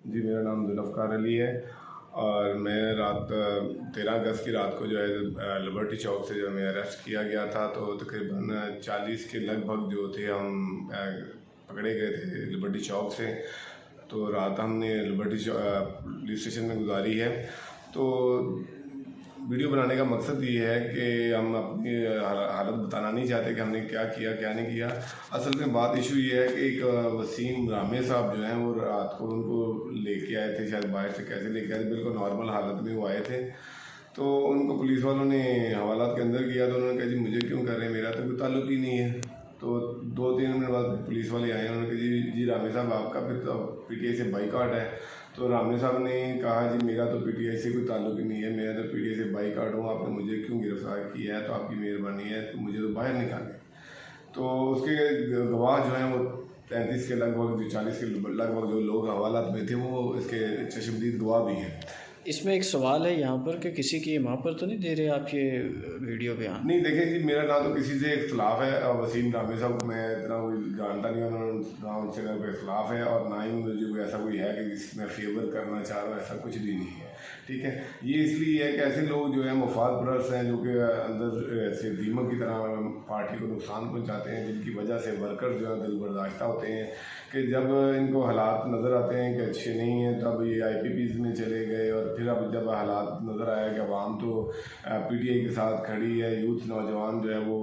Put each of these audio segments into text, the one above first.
जी, मेरा नाम जुल्फ़कार अली है और मैं रात 13 अगस्त की रात को जो है लिबर्टी चौक से जो हमें अरेस्ट किया गया था। तो तकरीबन 40 के लगभग जो थे हम पकड़े गए थे लिबर्टी चौक से। तो रात हमने लिबर्टी पुलिस स्टेशन में गुजारी है। तो वीडियो बनाने का मकसद ये है कि हम अपनी हालत बताना नहीं चाहते कि हमने क्या किया क्या नहीं किया। असल में बात इशू ये है कि एक वसीम रामे साहब जो हैं वो रात को उनको लेके आए थे, शायद बाहर से कैसे लेके आए थे, बिल्कुल नॉर्मल हालत में वो आए थे। तो उनको पुलिस वालों ने हवालात के अंदर किया। तो उन्होंने कहा जी मुझे क्यों कर रहे हैं, मेरा तो कोई ताल्लुक ही नहीं है। तो 2-3 मिनट बाद पुलिस वाले आए, उन्होंने कहा जी रामे साहब आपका फिर तो PTI से बाइकआउट है। तो रामे साहब ने कहा जी मेरा तो PTI से कोई ताल्लुक ही नहीं है, मेरा तो PTI से बाइकआउट हूँ, आपने मुझे क्यों गिरफ्तार किया है, तो आपकी मेहरबानी है, तो मुझे तो बाहर निकालें। तो उसके गवाह जो हैं वो 33 के लगभग, जो 40 के लगभग जो लोग हवालात में थे वो इसके चश्मदीद गवाह भी हैं। इसमें एक सवाल है यहाँ पर कि किसी की माँ पर तो नहीं दे रहे आप ये वीडियो बयान? नहीं देखें जी, मेरा ना तो किसी से इख्तलाफ है। वसीम रामे साहब को मैं इतना कोई जानता नहीं, उन्होंने ना उनसे कोई इख्तलाफ है और ना ही मुझे कोई ऐसा कोई है कि जिसकी मैं फेवर करना चाह रहा हूँ, ऐसा कुछ भी नहीं है। ठीक है, ये इसलिए है कि ऐसे लोग जो है मुफाद परस्त हैं, जो कि अंदर से दीमक की तरह पार्टी को नुकसान पहुँचाते हैं, जिनकी वजह से वर्कर जो है दिल बर्दाश्ता होते हैं कि जब इनको हालात नज़र आते हैं कि अच्छे नहीं हैं तब ये IPPs में चले गए। और फिर अब जब हालात नज़र आया कि अवाम तो PTI के साथ खड़ी है, यूथ नौजवान जो है वो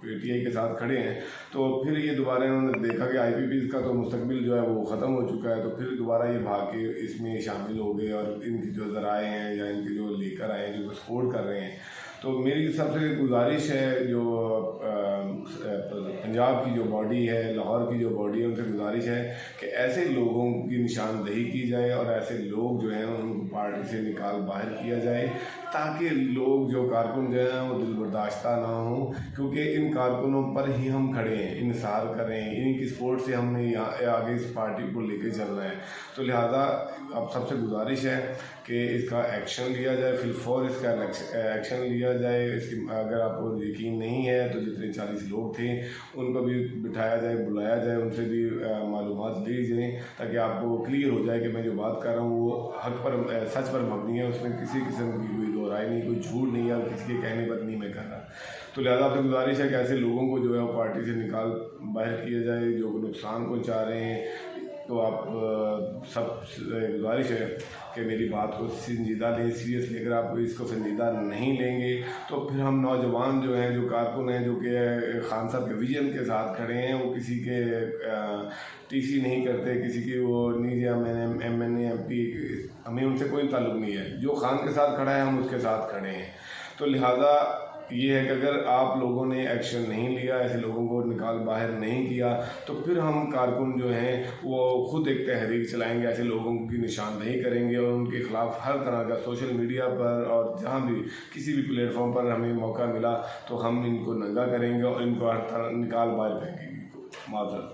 PTI के साथ खड़े हैं, तो फिर ये दोबारा इन्होंने देखा कि IPPs का तो मुस्तकबिल जो है वो ख़त्म हो चुका है। तो फिर दोबारा ये भाग के इसमें शामिल हो गए और इनकी जो ज़राए हैं या इनके जो लेकर आए हैं, जो सपोर्ट कर रहे हैं। तो मेरी सबसे गुजारिश है, जो पंजाब की जो बॉडी है, लाहौर की जो बॉडी है, उनसे गुजारिश है कि ऐसे लोगों की निशानदेही की जाए और ऐसे लोग जो हैं उनको पार्टी से निकाल बाहर किया जाए, ताकि लोग जो कारकुन जो हैं वो दिल बर्दाश्ता ना हो, क्योंकि इन कारकुनों पर ही हम खड़े हैं, इंसार करें, इन्हीं की सपोर्ट से हमने आगे इस पार्टी को लेके चलना है। तो लिहाजा अब सबसे गुजारिश है कि इसका एक्शन लिया जाए, फिलफौर इसका एक्शन लिया जाए। इसकी अगर आपको यकीन नहीं है तो जितने 40 लोग थे उनको भी बिठाया जाए, बुलाया जाए, उनसे भी मालूमात ली जाए, ताकि आपको क्लियर हो जाए कि मैं जो बात कर रहा हूँ वो हक पर, सच पर मबनी है, उसमें किसी किस्म की कोई दो राय नहीं, कोई झूठ नहीं है और किसी के कहने पर नहीं मैं कर रहा। तो लिहाजा आपसे गुजारिश है कि ऐसे लोगों को जो है वो पार्टी से निकाल बाहर किया जाए जो नुकसान पहुँचा रहे हैं। तो आप सब गुजारिश है कि मेरी बात को संजीदा लें, सीरियसली। अगर आप इसको संजीदा नहीं लेंगे तो फिर हम नौजवान जो हैं, जो कारकुन हैं, जो कि खान साहब के विजन के साथ खड़े हैं, वो किसी के TC नहीं करते, किसी की वो नहीं, MNA MP, हमें उनसे कोई ताल्लुक नहीं है। जो खान के साथ खड़ा है हम उसके साथ खड़े हैं। तो लिहाजा ये है कि अगर आप लोगों ने एक्शन नहीं लिया, ऐसे लोगों को निकाल बाहर नहीं किया, तो फिर हम कारकुन जो हैं वो खुद एक तहरीक चलाएंगे, ऐसे लोगों की निशानदेही करेंगे और उनके ख़िलाफ़ हर तरह का सोशल मीडिया पर और जहाँ भी किसी भी प्लेटफॉर्म पर हमें मौका मिला तो हम इनको नंगा करेंगे और इनको हर तरह निकाल बाहर फेंकेंगे। माजरत।